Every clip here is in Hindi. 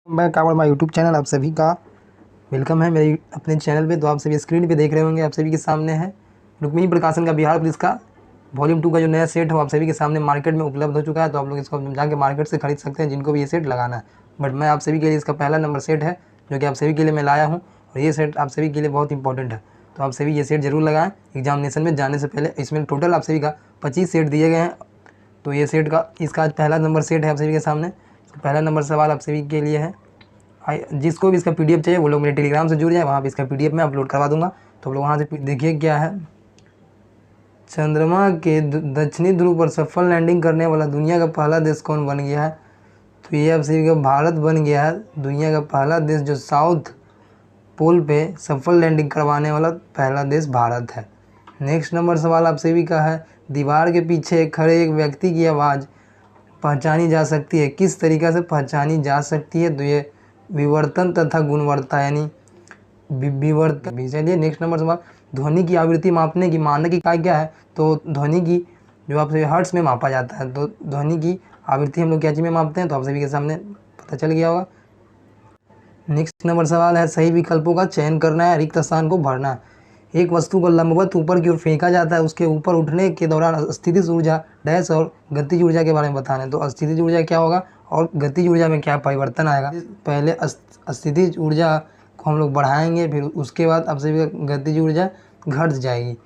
मैं कावड़ माई यूट्यूब चैनल आप सभी का वेलकम है मेरे अपने चैनल पे। तो आप सभी स्क्रीन पे देख रहे होंगे, आप सभी के सामने है रुक्मिणी प्रकाशन का बिहार पुलिस का वॉल्यूम 2 का जो नया सेट है वो आप सभी के सामने मार्केट में उपलब्ध हो चुका है। तो आप लोग इसको जाके मार्केट से खरीद सकते हैं जिनको भी ये सेट लगाना है। बट मैं आप सभी के लिए इसका पहला नंबर सेट है जो कि आप सभी के लिए मैं लाया हूँ, और ये सेट आप सभी के लिए बहुत इंपॉर्टेंट है। तो आप सभी ये सेट जरूर लगाएं एग्जामिनेशन में जाने से पहले। इसमें टोटल आप सभी का 25 सेट दिए गए हैं। तो ये सेट का इसका आज पहला नंबर सेट है आप सभी के सामने। पहला नंबर सवाल आप सभी के लिए है। जिसको भी इसका पीडीएफ चाहिए वो लोग मेरे टेलीग्राम से जुड़ जाए, वहाँ पे इसका पीडीएफ मैं अपलोड करवा दूंगा। तो आप लोग वहाँ से देखिए क्या है। चंद्रमा के दक्षिणी ध्रुव पर सफल लैंडिंग करने वाला दुनिया का पहला देश कौन बन गया है? तो ये आप सभी का भारत बन गया है दुनिया का पहला देश जो साउथ पोल पे सफल लैंडिंग करवाने वाला पहला देश भारत है। नेक्स्ट नंबर सवाल आप सभी का है। दीवार के पीछे खड़े एक व्यक्ति की आवाज़ पहचानी जा सकती है, किस तरीक़ा से पहचानी जा सकती है? तो ये विवर्तन तथा गुणवत्ता यानी विवर्तन भी। चलिए नेक्स्ट नंबर सवाल। ध्वनि की आवृत्ति मापने की मानक इकाई क्या है? तो ध्वनि की जो आपसे हर्ट्स में मापा जाता है, तो ध्वनि की आवृत्ति हम लोग क्या चीज़ में मापते हैं? तो आप सभी के सामने पता चल गया होगा। नेक्स्ट नंबर सवाल है। सही विकल्पों का चयन करना है, रिक्त स्थान को भरना है। एक वस्तु को लंबवत ऊपर की ओर फेंका जाता है, उसके ऊपर उठने के दौरान स्थितिज ऊर्जा डैश और गतिज ऊर्जा के बारे में बताना है। तो स्थितिज ऊर्जा क्या होगा और गतिज ऊर्जा में क्या परिवर्तन आएगा? पहले स्थितिज ऊर्जा को हम लोग बढ़ाएंगे, फिर उसके बाद आप सभी का गतिज ऊर्जा घट जाएगी।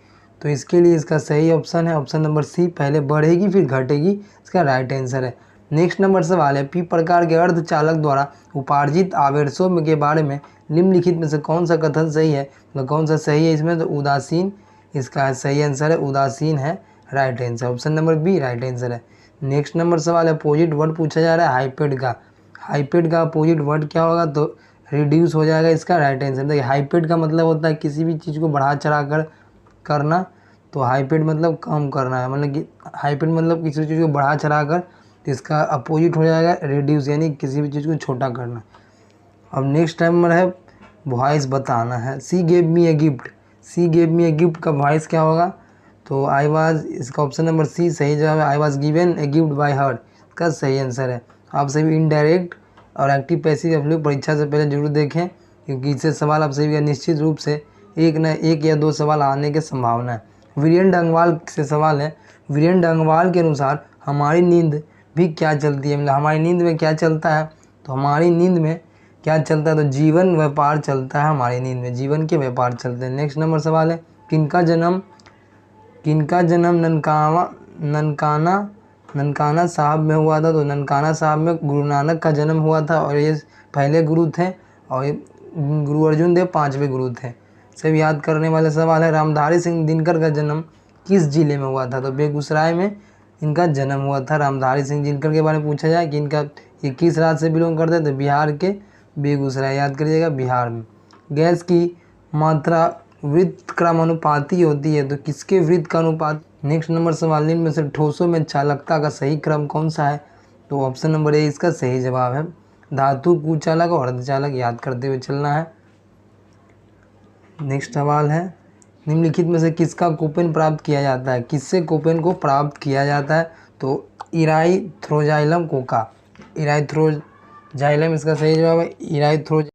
तो इसके लिए इसका सही ऑप्शन है ऑप्शन नंबर सी, पहले बढ़ेगी फिर घटेगी, इसका राइट आंसर है। नेक्स्ट नंबर सवाल है। पी प्रकार के अर्धचालक द्वारा उपार्जित आवेशों के बारे में निम्नलिखित में से कौन सा कथन सही है? तो कौन सा सही है इसमें? तो उदासीन इसका सही आंसर है, उदासीन है right answer, option number B right answer है। नेक्स्ट नंबर सवाल है। अपोजिट वर्ड पूछा जा रहा है हाइपेड का। हाइपेड का अपोजिट वर्ड क्या होगा? तो रिड्यूस हो जाएगा, इसका राइट आंसर। देखिए हाइपेड का मतलब होता है किसी भी चीज़ को बढ़ा चढ़ा कर करना, तो हाइपेड मतलब कम करना है, मतलब कि हाइपेड मतलब किसी चीज़ को बढ़ा चढ़ा कर, तो इसका अपोजिट हो जाएगा रिड्यूस यानी किसी भी चीज़ को छोटा करना। अब नेक्स्ट नंबर है वॉइस बताना है। सी gave me a gift. C gave me a gift का वॉइस क्या होगा? तो आई वाज, इसका ऑप्शन नंबर सी सही जवाब है। I was given a gift bye हर, इसका सही आंसर है। आप सभी इनडायरेक्ट और एक्टिव पैसिव आप लोग परीक्षा से पहले जरूर देखें, क्योंकि इससे सवाल आप सभी का निश्चित रूप से एक या दो सवाल आने की संभावना है। वीरेंद्र डंगवाल से सवाल है। वीरेंद्र डंगवाल के अनुसार हमारी नींद भी क्या चलती है, मतलब हमारी नींद में क्या चलता है? तो हमारी नींद में क्या चलता है? तो जीवन व्यापार चलता है हमारी नींद में, जीवन के व्यापार चलते हैं। नेक्स्ट नंबर सवाल है। किनका जन्म ननकाना साहब में हुआ था? तो ननकाना साहब में गुरु नानक का जन्म हुआ था, और ये पहले गुरु थे, और ये गुरु अर्जुन देव 5वें गुरु थे। सब याद करने वाले सवाल है। रामधारी सिंह दिनकर का जन्म किस जिले में हुआ था? तो बेगूसराय में इनका जन्म हुआ था। रामधारी सिंह दिनकर के बारे में पूछा जाए कि इनका ये किस राज्य से बिलोंग करते हैं? तो बिहार के बेगूसराय, याद करिएगा बिहार में। गैस की मात्रा वृत्त क्रमानुपाती होती है, तो किसके वृत्त का अनुपात? नेक्स्ट नंबर सवाल। इनमें से ठोसों में चालकता का सही क्रम कौन सा है? तो ऑप्शन नंबर ए इसका सही जवाब है। धातु कुचालक और अर्धचालक याद करते हुए चलना है। नेक्स्ट सवाल है। निम्नलिखित में से किसका कोपेन प्राप्त किया जाता है? किससे कोपेन को प्राप्त किया जाता है? तो इराइथ्रोजाइलम कोका, इराइथ्रोजाइलम इसका सही जवाब है।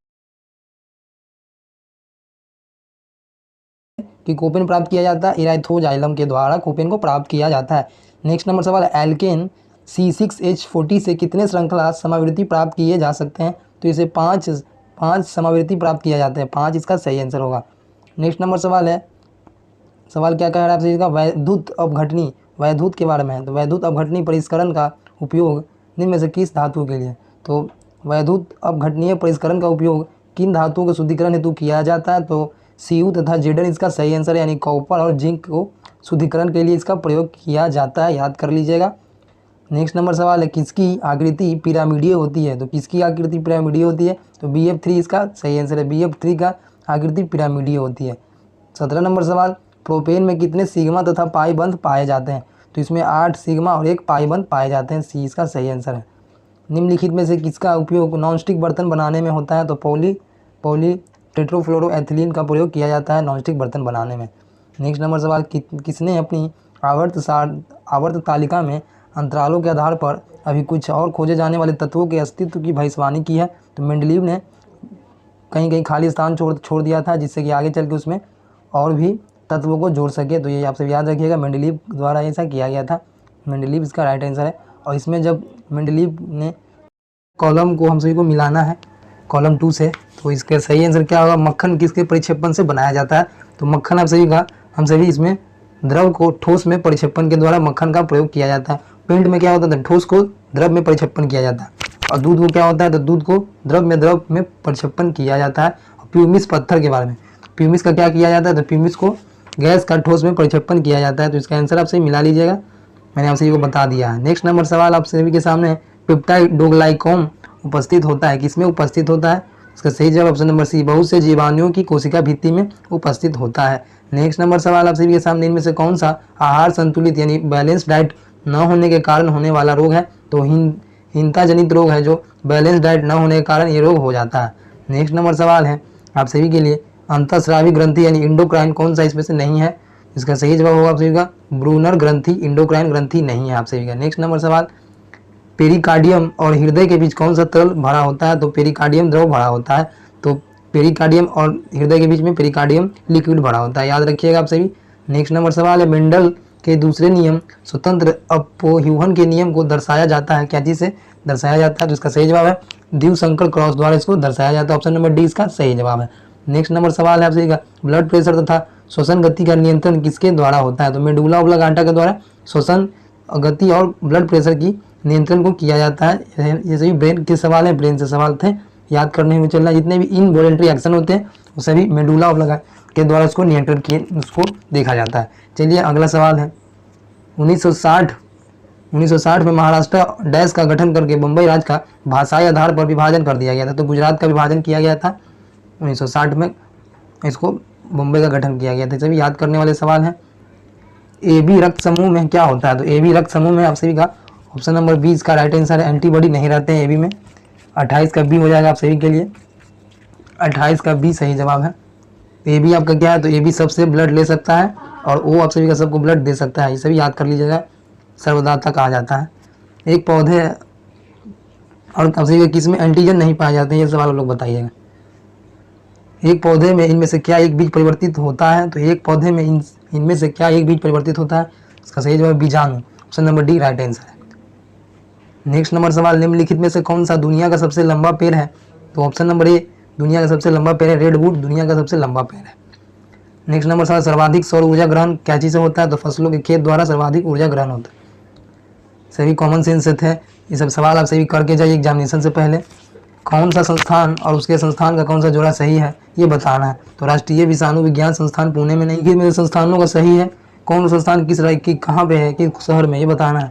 कि कोपेन प्राप्त किया जाता है, इराइथ्रोजाइलम के द्वारा कोपेन को प्राप्त किया जाता है। नेक्स्ट नंबर सवाल है। एल्केन C6H40 से कितने श्रृंखला समावृत्ति प्राप्त किए जा सकते हैं? तो इसे पाँच समावृत्ति प्राप्त किया जाता है, 5 इसका सही आंसर होगा। नेक्स्ट नंबर सवाल है। सवाल क्या कह रहा है आपसे? इसका वैद्युत अपघटनी, वैद्युत के बारे में है। तो वैद्युत अपघटनी परिष्करण का उपयोग निम्न में से किस धातु के लिए? तो वैद्युत अपघटनीय परिष्करण का उपयोग किन धातुओं के शुद्धिकरण हेतु किया जाता है? तो Cu तथा Zn इसका सही आंसर है, यानी कॉपर और जिंक को शुद्धिकरण के लिए इसका प्रयोग किया जाता है, याद कर लीजिएगा। नेक्स्ट नंबर सवाल है। किसकी आकृति पिरामिडीय होती है? तो किसकी आकृति पिरामिडीय होती है? तो BF3 इसका सही आंसर है, BF3 का आकृति पिरामिडीय होती है। 17 नंबर सवाल। प्रोपेन में कितने सिग्मा तथा पाई बंध पाए जाते हैं? तो इसमें 8 सिग्मा और 1 पाई बंध पाए जाते हैं, सी इसका सही आंसर है। निम्नलिखित में से किसका उपयोग नॉनस्टिक बर्तन बनाने में होता है? तो पॉली टेट्रोफ्लोरोएथिलीन का प्रयोग किया जाता है नॉनस्टिक बर्तन बनाने में। नेक्स्ट नंबर सवाल। किसने अपनी आवर्त तालिका में अंतरालों के आधार पर अभी कुछ और खोजे जाने वाले तत्वों के अस्तित्व की भविष्यवाणी की है। तो मेंडलीव ने कहीं कहीं खाली स्थान छोड़ दिया था, जिससे कि आगे चल के उसमें और भी तत्वों को जोड़ सके। तो ये आप सब याद रखिएगा, मेंडलीव द्वारा ऐसा किया गया था। मेंडलीव इसका राइट आंसर है। और इसमें जब मेंडलीव ने कॉलम को हम सभी को मिलाना है कॉलम 2 से, तो इसका सही आंसर क्या होगा? मक्खन किसके परिक्षेपण से बनाया जाता है? तो मक्खन आप सभी का हम सभी इसमें द्रव को ठोस में परिक्षेपण के द्वारा मक्खन का प्रयोग किया जाता है। पेंट में क्या होता है? ठोस को द्रव में परिक्षेपण किया जाता है। और दूध को क्या होता है? तो दूध को द्रव में परिक्षेपण किया जाता है। और प्यूमिस पत्थर के बारे में, प्यूमिस का क्या किया जाता है? तो प्यूमिस को गैस का ठोस में परिक्षेपण किया जाता है। तो इसका आंसर आप सही मिला लीजिएगा, मैंने आप सभी को बता दिया है। नेक्स्ट नंबर सवाल आप सभी के सामने है, पेप्टाइडोग्लाइकॉन उपस्थित होता है, किसमें उपस्थित होता है? इसका सही जवाब ऑप्शन नंबर सी, बहुत से जीवाणुओं की कोशिका भित्ति में उपस्थित होता है। नेक्स्ट नंबर सवाल आप सभी के सामने, इनमें से कौन सा आहार संतुलित यानी बैलेंस डाइट न होने के कारण होने वाला रोग है? तो हीनता जनित रोग है, जो बैलेंस डाइट न होने के कारण ये रोग हो जाता है। नेक्स्ट नंबर सवाल है आप सभी के लिए, अंतःस्रावी ग्रंथि यानी इंडोक्राइन कौन सा इसमें से नहीं है? इसका सही जवाब होगा आप सभी का ब्रूनर ग्रंथि, इंडोक्राइन ग्रंथि नहीं है आप सभी का। नेक्स्ट नंबर सवाल, पेरिकार्डियम और हृदय के बीच कौन सा तरल भरा होता है? तो पेरिकार्डियम द्रव भरा होता है। तो पेरिकार्डियम और हृदय के बीच में पेरिकार्डियम लिक्विड भरा होता है, याद रखिएगा आप सभी। नेक्स्ट नंबर सवाल है, मेंडल के दूसरे नियम स्वतंत्र अपव्यूहन के नियम को दर्शाया जाता है, क्या चीज से दर्शाया जाता है? तो इसका सही जवाब है द्विसंकर क्रॉस द्वारा इसको दर्शाया जाता है, ऑप्शन नंबर डी इसका सही जवाब है। नेक्स्ट नंबर सवाल है आप सभी का, ब्लड प्रेशर तथा श्वसन गति का नियंत्रण किसके द्वारा होता है? तो मेडुला ऑब्लांगाटा के द्वारा श्वसन गति और ब्लड प्रेशर की नियंत्रण को किया जाता है। ये सभी ब्रेन के सवाल है, ब्रेन से सवाल थे, याद करने में चलना। जितने भी इनवॉलंटरी एक्शन होते हैं वो सभी मेडुला ऑब्लांगाटा के द्वारा उसको नियंत्रण किए उसको देखा जाता है। चलिए अगला सवाल है, 1960 में महाराष्ट्र डैश का गठन करके मुंबई राज्य का भाषाई आधार पर विभाजन कर दिया गया था। तो गुजरात का विभाजन किया गया था 1960 में, इसको मुंबई का गठन किया गया था। सभी याद करने वाले सवाल हैं। ए बी रक्त समूह में क्या होता है? तो ए बी रक्त समूह में आप सभी का ऑप्शन नंबर बी इसका राइट आंसर है, एंटीबॉडी नहीं रहते हैं ए बी में। 28 का बी हो जाएगा आप सभी के लिए, 28 का बी सही जवाब है। ए बी आपका क्या है? तो ए बी सबसे ब्लड ले सकता है और ओ आप सभी का सबको ब्लड दे सकता है, ये सभी याद कर लीजिएगा, सर्वदाता कहा जाता है। एक पौधे और आप सभी किस में एंटीजन नहीं पाए जाते हैं, ये सवाल आप लोग बताइएगा। एक पौधे में इनमें से क्या एक बीज परिवर्तित होता है? तो एक पौधे में इनमें से क्या एक बीज परिवर्तित होता है? इसका सही जवाब बीजाणु, option number D right answer है। नेक्स्ट नंबर सवाल, निम्नलिखित में से कौन सा दुनिया का सबसे लंबा पेड़ है? तो ऑप्शन नंबर ए दुनिया का सबसे लंबा पेड़ है, रेडवुड दुनिया का सबसे लंबा पेड़ है। नेक्स्ट नंबर सवाल, सर्वाधिक सौर ऊर्जा ग्रहण क्या चीज़ से होता है? तो फसलों के खेत द्वारा सर्वाधिक ऊर्जा ग्रहण होता है। सभी कॉमन सेंस से थे, ये सब सवाल आप सभी करके जाइए एग्जामिनेशन से पहले। कौन सा संस्थान और उसके संस्थान का कौन सा जोड़ा सही है ये बताना है। तो राष्ट्रीय विषाणु विज्ञान संस्थान पुणे में नहीं, कि मेरे संस्थानों का सही है, कौन संस्थान किस राज्य की कहाँ पे है, किस शहर में, ये बताना है।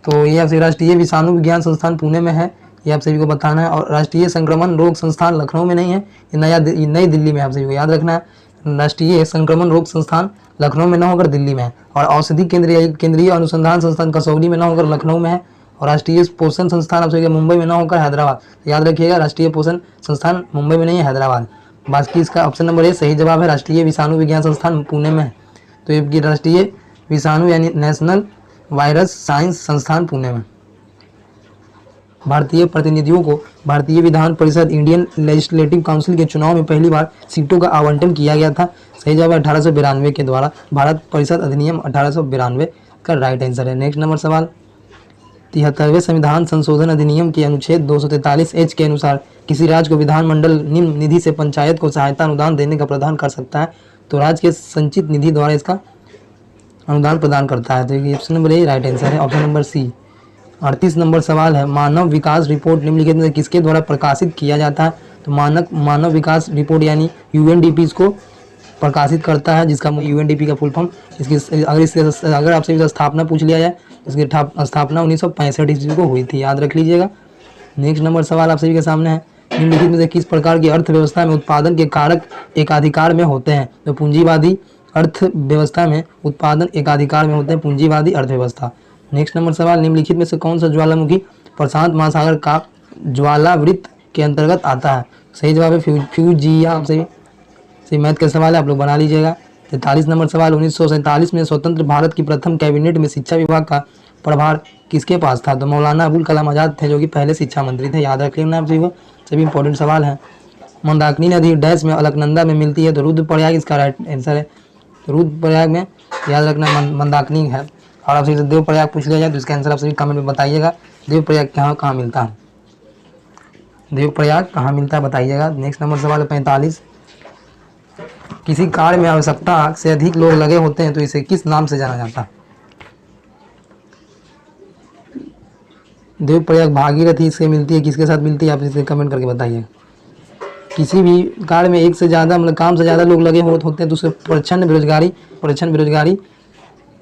तो ये आपसे राष्ट्रीय विषाणु विज्ञान संस्थान पुणे में है, ये आप सभी को बताना है। और राष्ट्रीय संक्रमण रोग संस्थान लखनऊ में नहीं है, ये नई दिल्ली में, आप सभी को याद रखना है। राष्ट्रीय संक्रमण रोग संस्थान लखनऊ में न होकर दिल्ली में है। और औषधि केंद्रीय अनुसंधान संस्थान कसौली में न होकर लखनऊ में है। और राष्ट्रीय पोषण संस्थान आप सभी मुंबई में न होकर हैदराबाद, याद रखिएगा राष्ट्रीय पोषण संस्थान मुंबई में नहीं है, हैदराबाद। बाकी इसका ऑप्शन नंबर ए सही जवाब है, राष्ट्रीय विषाणु विज्ञान संस्थान पुणे में है। तो ये राष्ट्रीय विषाणु यानी नेशनल वायरस साइंस संस्थान पुणे में। भारतीय प्रतिनिधियों को भारतीय Vidhan Parishad Indian legislative council के चुनाव में पहली बार सीटों का आवंटन किया गया था। सही जवाब 1892 के द्वारा, भारत परिषद अधिनियम 1892 का राइट आंसर है। नेक्स्ट नंबर सवाल, 73वें संविधान संशोधन अधिनियम के अनुच्छेद 243H के अनुसार किसी राज्य को विधानमंडल निम्न निधि से पंचायत को सहायता अनुदान देने का प्रावधान कर सकता है। तो राज्य के संचित निधि द्वारा इसका अनुदान प्रदान करता है। तो option number A right answer है, ऑप्शन नंबर सी। 38 नंबर सवाल है, मानव विकास रिपोर्ट निम्नलिखित में किसके द्वारा प्रकाशित किया जाता है? तो मानव विकास रिपोर्ट यानी UNDP इसको प्रकाशित करता है, जिसका UNDP का फुल फॉर्म अगर आपसे इसकी स्थापना पूछ लिया जाए, इसकी स्थापना 1965 ईस्वी को हुई थी, याद रख लीजिएगा। नेक्स्ट नंबर सवाल आप सभी के सामने है, निम्नलिखित में से किस प्रकार की अर्थव्यवस्था में उत्पादन के कारक एकाधिकार में होते हैं? तो पूंजीवादी अर्थव्यवस्था में उत्पादन एकाधिकार में होते हैं, पूंजीवादी अर्थव्यवस्था। नेक्स्ट नंबर सवाल, निम्नलिखित में से कौन सा ज्वालामुखी प्रशांत महासागर का ज्वालावृत्त के अंतर्गत आता है? सही जवाब है फ्यूजिया। आप सही मैथ के सवाल है, आप लोग बना लीजिएगा। 43 नंबर सवाल, 1947 में स्वतंत्र भारत की प्रथम कैबिनेट में शिक्षा विभाग का प्रभार किसके पास था? तो मौलाना अबुल कलाम आज़ाद थे, जो कि पहले शिक्षा मंत्री थे। याद रख लेना आप सभी को, सभी इंपॉर्टेंट सवाल है। मंदाकिनी नदी डैश में अलकनंदा में मिलती है? तो रुद्रप्रयाग इसका राइट आंसर है। तो रुद्रप्रयाग में याद रखना मंदाकिनी है। और आपसे देवप्रयाग पूछ लिया जाए तो इसका आंसर आप सभी कमेंट में बताइएगा। देवप्रयाग कहाँ मिलता है? देवप्रयाग कहाँ मिलता है बताइएगा। नेक्स्ट नंबर सवाल है 45। किसी कार्य में आवश्यकता से अधिक लोग लगे होते हैं तो इसे किस नाम से जाना जाता है? देवप्रयाग भागीरथी इससे मिलती है, किसके साथ मिलती है आप इसे कमेंट करके बताइए। किसी भी कार्य में एक से ज़्यादा मतलब काम से ज़्यादा लोग लगे होते हैं तो उसे प्रच्छन्न बेरोजगारी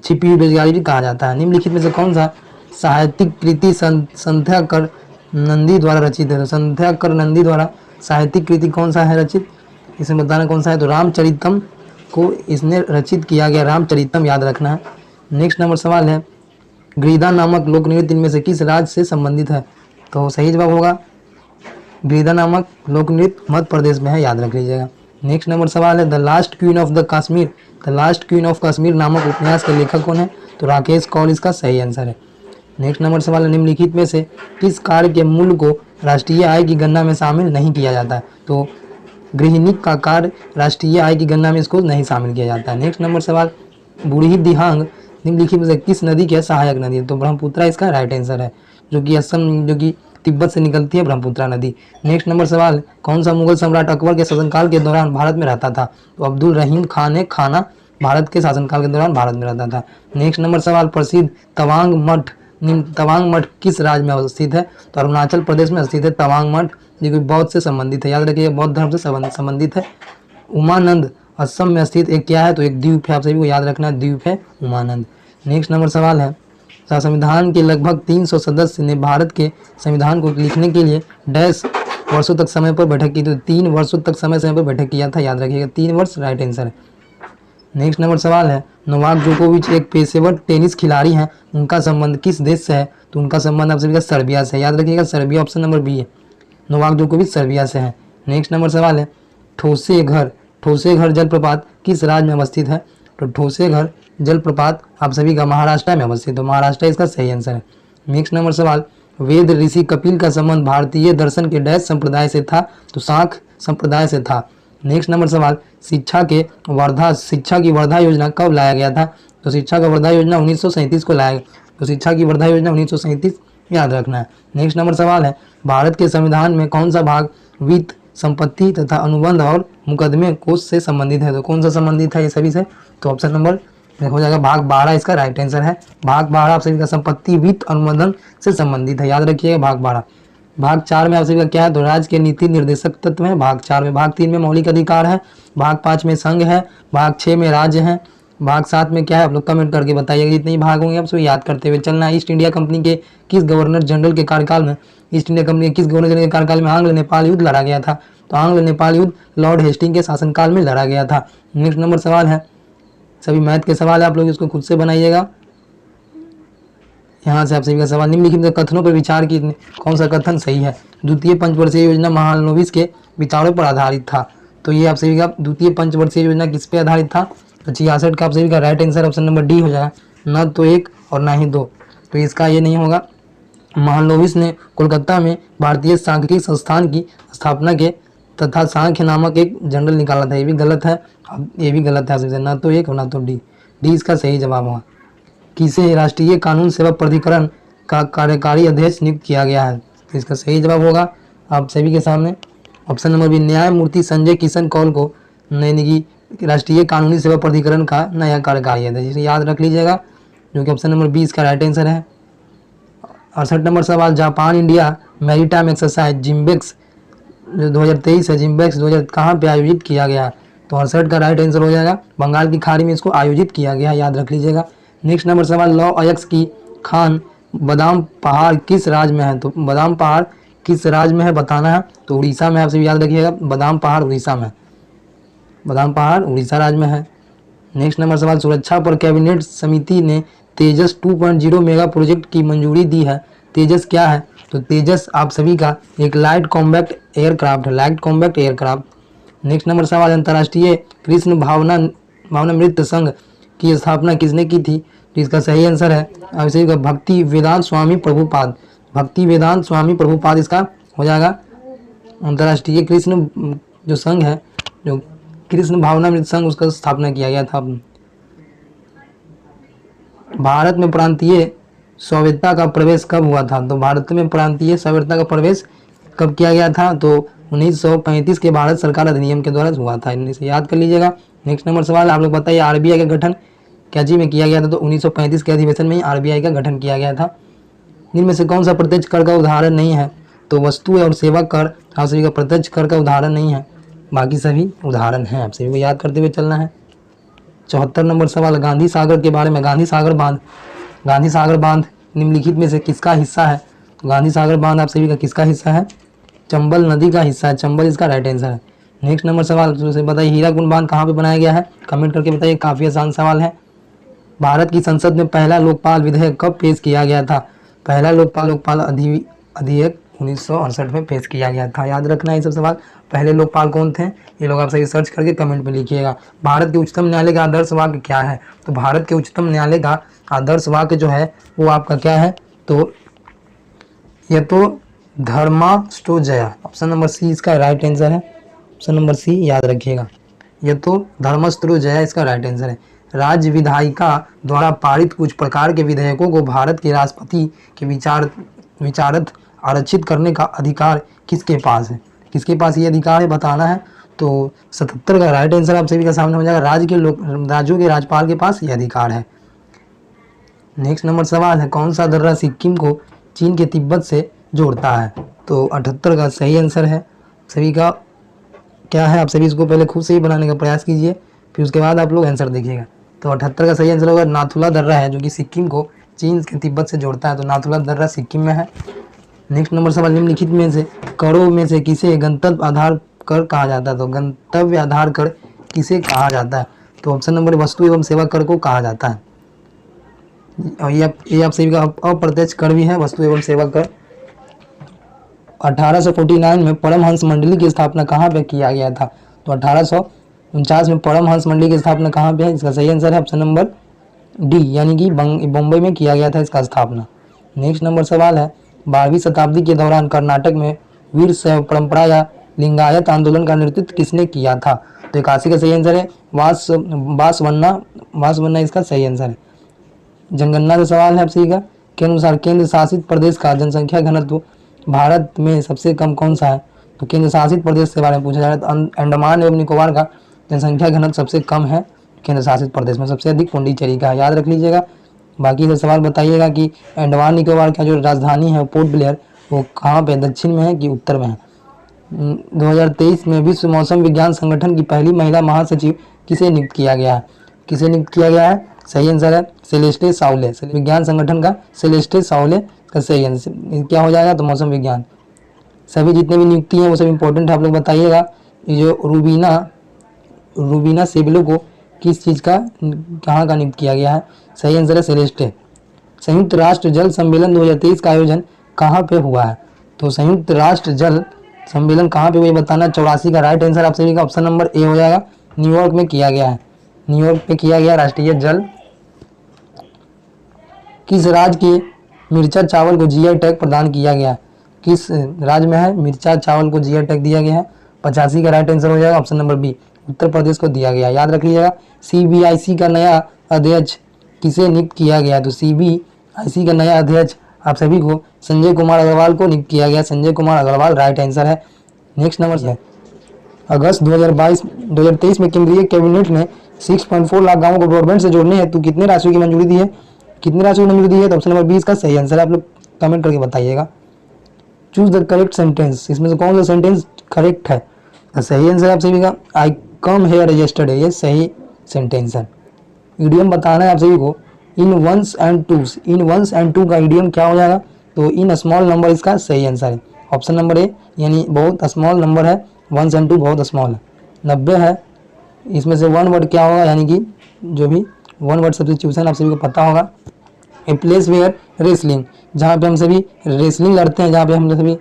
छिपी हुई बेरोजगारी भी कहा जाता है। निम्नलिखित में से कौन सा साहित्यिक कृति संध्याकर नंदी द्वारा रचित है? तो संध्याकर नंदी द्वारा साहित्यिक कृति कौन सा है रचित, इसे बताना कौन सा है? तो रामचरितम को इसने रचित किया गया, रामचरितम याद रखना है। नेक्स्ट नंबर सवाल है गृदा नामक लोक नृत्य इनमें से किस राज्य से संबंधित है? तो सही जवाब होगा गृदा नामक लोक नृत्य मध्य प्रदेश में है, याद रख लीजिएगा। नेक्स्ट नंबर सवाल है the last queen of the Kashmir, the last queen of Kashmir नामक उपन्यास के लेखक कौन है? तो राकेश कौल इसका सही आंसर है। नेक्स्ट नंबर सवाल है निम्नलिखित में से किस कार्य के मूल्य को राष्ट्रीय आय की गणना में शामिल नहीं किया जाता है? तो गृहिणी का कार्य राष्ट्रीय आय की गणना में इसको नहीं शामिल किया जाता है। नेक्स्ट नंबर सवाल बूढ़ी दिहांग निम्नलिखित में से किस नदी की सहायक नदी है? तो ब्रह्मपुत्रा इसका राइट आंसर है, जो कि असम जो कि तिब्बत से निकलती है ब्रह्मपुत्रा नदी। नेक्स्ट नंबर सवाल कौन सा मुगल सम्राट अकबर के शासनकाल के दौरान भारत में रहता था? तो अब्दुल रहीम खान खाना भारत के शासनकाल के दौरान भारत में रहता था। नेक्स्ट नंबर सवाल प्रसिद्ध तवांग मठ किस राज्य में अवस्थित है? तो अरुणाचल प्रदेश में स्थित है तवांग मठ, जो कि बौद्ध से संबंधित है, याद रखिए बौद्ध धर्म से संबंधित है। उमानंद असम में स्थित एक क्या है? तो एक द्वीप है, आप सभी को याद रखना है द्वीप है उमानंद। नेक्स्ट नंबर सवाल है संविधान के लगभग 300 सदस्य ने भारत के संविधान को लिखने के लिए डैश वर्षों तक समय पर बैठक की? तो 3 वर्षों तक समय पर बैठक किया था, याद रखिएगा 3 वर्ष राइट आंसर है। नेक्स्ट नंबर सवाल है नोवाक जोकोविच एक पेशेवर टेनिस खिलाड़ी हैं, उनका संबंध किस देश से है? तो उनका संबंध आप सभी का सर्बिया से, याद रखिएगा सर्बिया, ऑप्शन नंबर बी है। नोवाक जोकोविच सर्बिया से है। नेक्स्ट नंबर सवाल है ठोसेघर जलप्रपात किस राज्य में अवस्थित है? तो ठोसेघर जलप्रपात आप सभी का महाराष्ट्र में अवस्थित है, महाराष्ट्र इसका सही आंसर है। नेक्स्ट नंबर सवाल वेद ऋषि कपिल का संबंध भारतीय दर्शन के डैश संप्रदाय से था? तो शाक्त संप्रदाय से था। नेक्स्ट नंबर सवाल शिक्षा की वर्धा योजना कब लाया गया था? तो शिक्षा का वर्धा योजना 1937 को लाया गया, तो शिक्षा की वर्धा योजना 1937 याद रखना है। नेक्स्ट नंबर सवाल है भारत के संविधान में कौन सा भाग वित्त संपत्ति तथा अनुबंध और मुकदमे कोष से संबंधित है? तो कौन सा संबंधित है ये सभी से? तो ऑप्शन नंबर हो जाएगा भाग 12 इसका राइट आंसर है। भाग 12 आप सभी का संपत्ति वित्त अनुबंधन से संबंधित है, याद रखिएगा भाग 12। भाग 4 में आप सभी का क्या है? तो राज्य के नीति निर्देशक तत्व है भाग 4 में। भाग 3 में मौलिक अधिकार है, भाग 5 में संघ है, भाग 6 में राज्य है, भाग 7 में क्या है? आप लोग कमेंट करके बताइएगा। जितने ही भाग होंगे आप सभी याद करते हुए चलना। ईस्ट इंडिया कंपनी के किस गवर्नर जनरल के कार्यकाल में आंग्ल नेपाल युद्ध लड़ा गया था? तो आंग्ल नेपाल युद्ध लॉर्ड हेस्टिंग के शासनकाल में लड़ा गया था। नेक्स्ट नंबर सवाल है सभी मैथ के सवाल है, आप लोग इसको खुद से बनाइएगा। यहाँ से आप सभी का सवाल निम्नलिखित कथनों पर विचार की कौन सा कथन सही है? द्वितीय पंचवर्षीय योजना महालनोबिस के विचारों पर आधारित था। तो ये आप सभी का द्वितीय पंचवर्षीय योजना किस पे आधारित था? तो 66 का आप सभी का right answer option number D हो जाएगा, न तो 1 और ना ही 2, तो इसका ये नहीं होगा। महालनोबिस ने कोलकाता में भारतीय सांख्यिकी संस्थान की स्थापना के तथा सांख्य नामक एक जर्नल निकाला था, ये भी गलत है, ये भी गलत है, ना तो 1 और ना तो डी इसका सही जवाब होगा। किसे राष्ट्रीय कानून सेवा प्राधिकरण का कार्यकारी अध्यक्ष नियुक्त किया गया है? तो इसका सही जवाब होगा आप सभी के सामने ऑप्शन नंबर बी न्यायमूर्ति संजय किशन कौल को राष्ट्रीय कानूनी सेवा प्राधिकरण का नया कार्यकारी अध्यक्ष, जिसे याद रख लीजिएगा, जो कि ऑप्शन नंबर 20 इसका राइट आंसर है। 68 नंबर सवाल जापान इंडिया मैरीटाइम एक्सरसाइज जिम्बेक्स जो 2023 है, जिम्बेक्स 2000 कहाँ पे आयोजित किया गया? तो 68 का राइट आंसर हो जाएगा बंगाल की खाड़ी में इसको आयोजित किया गया, याद रख लीजिएगा। नेक्स्ट नंबर सवाल लौ अयक्स की खान बादाम पहाड़ किस राज्य में है? तो बादाम पहाड़ किस राज्य में है बताना है, तो उड़ीसा में, आप सभी याद रखिएगा बादाम पहाड़ उड़ीसा में, बादाम पहाड़ उड़ीसा राज्य में है। नेक्स्ट नंबर सवाल सुरक्षा पर कैबिनेट समिति ने तेजस 2.0 मेगा प्रोजेक्ट की मंजूरी दी है, तेजस क्या है? तो तेजस आप सभी का एक लाइट कॉम्बैक्ट एयरक्राफ्ट है, light combat aircraft. Next number सवाल अंतर्राष्ट्रीय कृष्ण भावना नृत्य संघ की स्थापना किसने की थी? तो इसका सही आंसर है आप सभी का भक्ति वेदांत स्वामी प्रभुपाद। भक्ति वेदांत स्वामी प्रभुपाद इसका हो जाएगा। अंतर्राष्ट्रीय कृष्ण जो संघ है, जो कृष्ण भावनामृत संघ, उसका स्थापना किया गया था। भारत में प्रांतीय स्वायत्तता का प्रवेश कब हुआ था? तो भारत में प्रांतीय स्वायत्तता का प्रवेश कब किया गया था? तो 1935 के भारत सरकार अधिनियम के द्वारा हुआ था। इसे याद कर लीजिएगा। नेक्स्ट नंबर सवाल आप लोग बताइए, आरबीआई का गठन क्या चीज में किया गया था? तो 1935 के अधिवेशन में ही आरबीआई का गठन किया गया था। इनमें से कौन सा प्रत्यक्ष कर का उदाहरण नहीं है? तो वस्तु और सेवा कर आप सभी का प्रत्यक्ष कर का उदाहरण नहीं है, बाकी सभी उदाहरण हैं। आप सभी को याद करते हुए चलना है। 74 नंबर सवाल गांधी सागर के बारे में। गांधी सागर बांध, गांधी सागर बांध निम्नलिखित में से किसका हिस्सा है? तो गांधी सागर बांध आप सभी का किसका हिस्सा है? चंबल नदी का हिस्सा है। चंबल इसका राइट आंसर है। नेक्स्ट नंबर सवाल बताइए, हीराकुंड बांध कहाँ पे बनाया गया है? कमेंट करके बताइए, काफी आसान सवाल है। भारत की संसद में पहला लोकपाल विधेयक कब पेश किया गया था? पहला लोकपाल अधिनियम 1968 में पेश किया गया था। याद रखना ये सब सवाल। पहले लोकपाल कौन थे ये लोग आप सही सर्च करके कमेंट में लिखिएगा। भारत के उच्चतम न्यायालय का आदर्श वाक्य क्या है? तो भारत के उच्चतम न्यायालय का आदर्श वाक्य जो है वो आपका क्या है? तो ये तो धर्माष्टो जया, ऑप्शन नंबर सी इसका राइट आंसर है। ऑप्शन नंबर सी याद रखिएगा, ये तो धर्मस्त्रो जया इसका राइट आंसर है। राज्य विधायिका द्वारा पारित कुछ प्रकार के विधेयकों को भारत के राष्ट्रपति के विचारत आरक्षित करने का अधिकार किसके पास है? किसके पास ये अधिकार है बताना है। तो 77 का राइट आंसर आप सभी का सामने हो जाएगा। राज्यों के राज्यपाल के पास ये अधिकार है। नेक्स्ट नंबर सवाल है, कौन सा दर्रा सिक्किम को चीन के तिब्बत से जोड़ता है? तो 78 का सही आंसर है। सभी का क्या है, आप सभी इसको पहले खुद से ही बनाने का प्रयास कीजिए, फिर उसके बाद आप लोग आंसर देखिएगा। तो 78 का सही आंसर होगा नाथुला दर्रा है, जो कि सिक्किम को चीन के तिब्बत से जोड़ता है। तो नाथुला दर्रा सिक्किम में है। नेक्स्ट नंबर सवाल, निम्नलिखित में से करों में से किसे गंतव्य आधार कर कहा जाता है? तो गंतव्य आधार कर किसे कहा जाता है? तो ऑप्शन नंबर वस्तु एवं सेवा कर को कहा जाता है। और ये आप सभी का अप्रत्यक्ष कर भी है, वस्तु एवं सेवा कर। 1849 में परमहंस मंडली की स्थापना कहाँ पे किया गया था? तो 1849 में परमहंस मंडली की स्थापना कहाँ पे है? इसका सही आंसर है ऑप्शन नंबर डी, यानी कि बम्बई में किया गया था इसका स्थापना। नेक्स्ट नंबर सवाल है, 12वीं शताब्दी के दौरान कर्नाटक में वीर शैव परंपरा या लिंगायत आंदोलन का नेतृत्व किसने किया था? तो 81 का सही आंसर है वासवन्ना इसका सही आंसर है। जनगणना का सवाल है आप सभी का, के अनुसार केंद्र शासित प्रदेश का जनसंख्या घनत्व भारत में सबसे कम कौन सा है? तो केंद्र शासित प्रदेश के बारे में पूछा जा रहा है। तो अंडमान एवं निकोबार का जनसंख्या घनत्व सबसे कम है केंद्र शासित प्रदेश में, सबसे अधिक पुडुचेरी का है। याद रख लीजिएगा। बाकी से सवाल बताइएगा कि अंडमान निकोबार का जो राजधानी है पोर्ट ब्लेयर, वो कहाँ पे, दक्षिण में है कि उत्तर में है? 2023 में विश्व मौसम विज्ञान संगठन की पहली महिला महासचिव किसे नियुक्त किया गया है? किसे नियुक्त किया गया है? सही आंसर है सेलेस्टे साउले। विज्ञान संगठन का सेलेस्टे साउले का सही आंसर क्या हो जाएगा? तो मौसम विज्ञान। सभी जितने भी नियुक्ति हैं वो सब इंपॉर्टेंट है, आप लोग बताइएगा। ये जो रूबीना सेबलो को किस चीज़ का, कहाँ का नियुक्त किया गया है? सही आंसर है सेलेस्टे। संयुक्त राष्ट्र जल सम्मेलन 2023 का आयोजन कहाँ पे हुआ है? तो संयुक्त राष्ट्र जल सम्मेलन कहाँ पे हुआ ये बताना। 84 का राइट आंसर आप सभी का ऑप्शन नंबर ए हो जाएगा, न्यूयॉर्क में किया गया है। न्यूयॉर्क में किया गया राष्ट्रीय जल। किस राज्य के मिर्चा चावल को जीआई टैग प्रदान किया गया? किस राज्य में है मिर्चा चावल को जीआई टैग दिया गया है? 85 का राइट आंसर हो जाएगा option number B, Uttar Pradesh को दिया गया। याद रख लीजिएगा। सीबीआईसी का नया अध्यक्ष किसे नियुक्त किया गया? तो सीबीआईसी का नया अध्यक्ष आप सभी को संजय कुमार अग्रवाल को नियुक्त किया गया। संजय कुमार अग्रवाल राइट आंसर है। नेक्स्ट नंबर है, अगस्त 2023 में केंद्रीय कैबिनेट ने 6.4 लाख गाँवों को ब्रॉडबैंड से जोड़ने हेतु कितने राशि की मंजूरी दी है? कितनी राशि की मंजूरी दी है? तो ऑप्शन नंबर 20 का सही आंसर है। आप लोग कमेंट करके बताइएगा। चूज द करेक्ट सेंटेंस, इसमें से कौन सा सेंटेंस करेक्ट है? सही आंसर आप सभी का आई कम हेयर यस्टरडे, ये सही सेंटेंस है। ईडियम बताना है आप सभी को, in ones and twos. In ones and two का ईडियम क्या हो जाएगा? तो इन स्मॉल नंबर इसका सही आंसर है ऑप्शन नंबर ए, यानी बहुत स्मॉल नंबर है, वंस एंड टू बहुत स्मॉल है। 90 है, इसमें से वन वर्ड क्या होगा, यानी कि जो भी वन वर्ड सब्स्टिट्यूशन आप सभी को पता होगा। ए प्लेस वेयर रेसलिंग, जहाँ पे हम सभी रेसलिंग लड़ते हैं, जहाँ पे हम सभी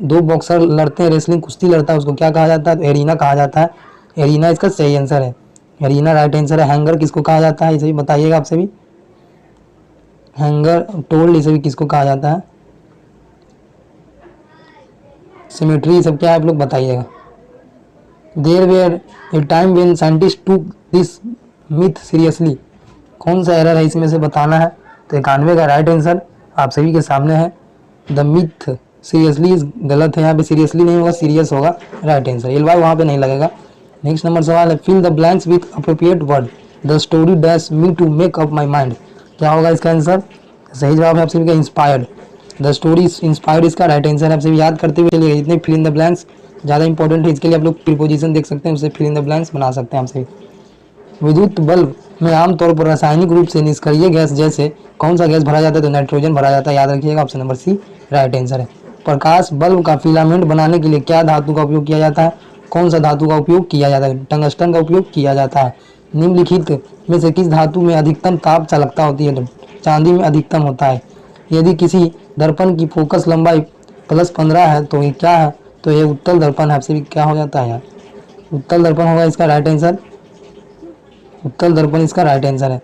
दो बॉक्सर लड़ते हैं, रेसलिंग कुश्ती लड़ता है, उसको क्या कहा जाता है? तो एरिना कहा जाता है। एरिना इसका सही आंसर है, एरिना राइट आंसर है। हैंगर किसको कहा जाता है, ये सभी बताइएगा आप सभी। हैंगर, टोल्ड, इसे भी किसको कहा जाता है? सिमेट्री, ये सब क्या है आप लोग बताइएगा। There were a time when scientist took this myth seriously, कौन सा एरर है इसमें से बताना है। तो 91 का राइट आंसर आप सभी के सामने है। द मिथ सीरियसली गलत है, यहाँ पे सीरियसली नहीं होगा, सीरियस होगा राइट आंसर। एल वाई वहाँ पे नहीं लगेगा। नेक्स्ट नंबर सवाल है, fill the blanks with appropriate word, the story dash me to make up my mind, क्या होगा इसका आंसर? सही जवाब है आप सभी का इंस्पायर्ड। द स्टोरी इंस्पायर्ड इसका राइट आंसर है। आप सभी याद करते हुए चलिए, इतने फिल इन द ब्लैंक्स ज़्यादा इंपॉर्टेंट है, इसके लिए आप लोग प्रीपोजिशन देख सकते हैं, उससे फिल इन द ब्लैंक्स बना सकते हैं आप सभी। विद्युत बल्ब में आमतौर पर रासायनिक रूप से निष्क्रिय गैस जैसे कौन सा गैस भरा जाता है? तो नाइट्रोजन भरा जाता है, याद रखिएगा, option number C right answer है। प्रकाश बल्ब का फिलामेंट बनाने के लिए क्या धातु का उपयोग किया जाता है? कौन सा धातु का उपयोग किया जाता है? टंगस्टन का उपयोग किया जाता है। निम्नलिखित में से किस धातु में अधिकतम ताप चालकता होती है? तो चांदी में अधिकतम होता है। यदि किसी दर्पण की फोकस लंबाई +15 है तो ये क्या है? तो ये उत्तल दर्पण है। आपसे भी क्या हो जाता है यार? उत्तल दर्पण होगा इसका राइट आंसर। उत्तल दर्पण इसका राइट आंसर है।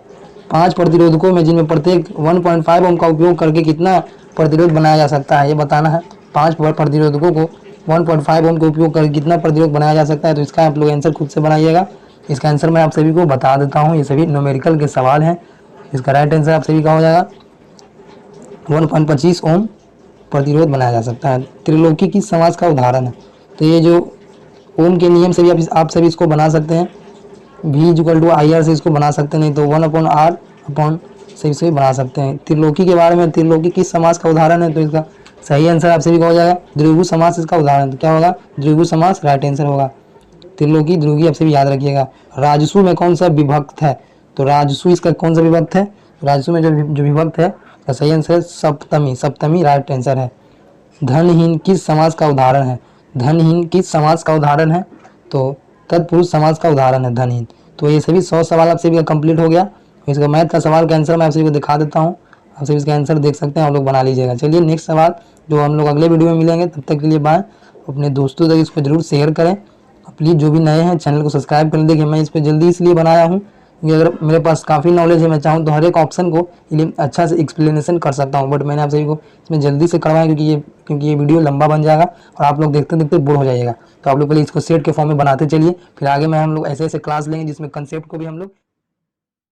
5 प्रतिरोधकों में जिनमें प्रत्येक 1.5 ओम का उपयोग करके कितना प्रतिरोध बनाया जा सकता है, ये बताना है। 5 प्रतिरोधकों को 1.5 ओम का उपयोग करके कितना प्रतिरोध बनाया जा सकता है? तो इसका आप लोग आंसर खुद से बनाइएगा। इसका आंसर मैं आप सभी को बता देता हूँ, ये सभी न्यूमेरिकल के सवाल हैं। इसका राइट आंसर आप सभी का हो जाएगा 1.25 ओम प्रतिरोध बनाया जा सकता है। त्रिलोकी किस समास का उदाहरण है? तो ये जो ओम के नियम से भी आप सभी इसको बना सकते हैं। V=IR से इसको बना सकते हैं, नहीं तो 1/R से भी बना सकते हैं। त्रिलोकी के बारे में, त्रिलोकी किस समास का उदाहरण है? तो इसका सही आंसर आप सभी का हो जाएगा द्विगु समास इसका उदाहरण। तो क्या होगा? द्विगु समास राइट आंसर होगा। त्रिलोकी द्विगु आप सभी याद रखिएगा। राजसु में कौन सा विभक्त है? तो राजसु इसका कौन सा विभक्त है? राजसु में जो विभक्त है तो सही आंसर है सप्तमी। सप्तमी राइट आंसर है। धनहीन किस समास का उदाहरण है? धनहीन किस समास का उदाहरण है? तो तत्पुरुष समास का उदाहरण है धनहीन। तो ये सभी 100 सवाल आप सभी का कंप्लीट हो गया। इसका मैथ का सवाल का आंसर मैं आप सभी को दिखा देता हूँ, आप सभी इसका आंसर देख सकते हैं, आप लोग बना लीजिएगा। चलिए नेक्स्ट सवाल जो हम लोग अगले वीडियो में मिलेंगे, तब तक के लिए बाय। अपने दोस्तों तक इसको जरूर शेयर करें। प्लीज़ जो भी नए हैं चैनल को सब्सक्राइब कर देखिए। मैं इस पर जल्दी इसलिए बनाया हूँ क्योंकि अगर मेरे पास काफ़ी नॉलेज है, मैं चाहूँ तो हर एक ऑप्शन को अच्छा से एक्सप्लेनेशन कर सकता हूँ, बट मैंने आप सभी को इसमें जल्दी से करवाया क्योंकि ये वीडियो लंबा बन जाएगा और आप लोग देखते देखते बोर हो जाइएगा। तो आप लोग पहले इसको सेट के फॉर्म में बनाते चलिए, फिर आगे में हम लोग ऐसे ऐसे क्लास लेंगे जिसमें कंसेप्ट को भी हम लोग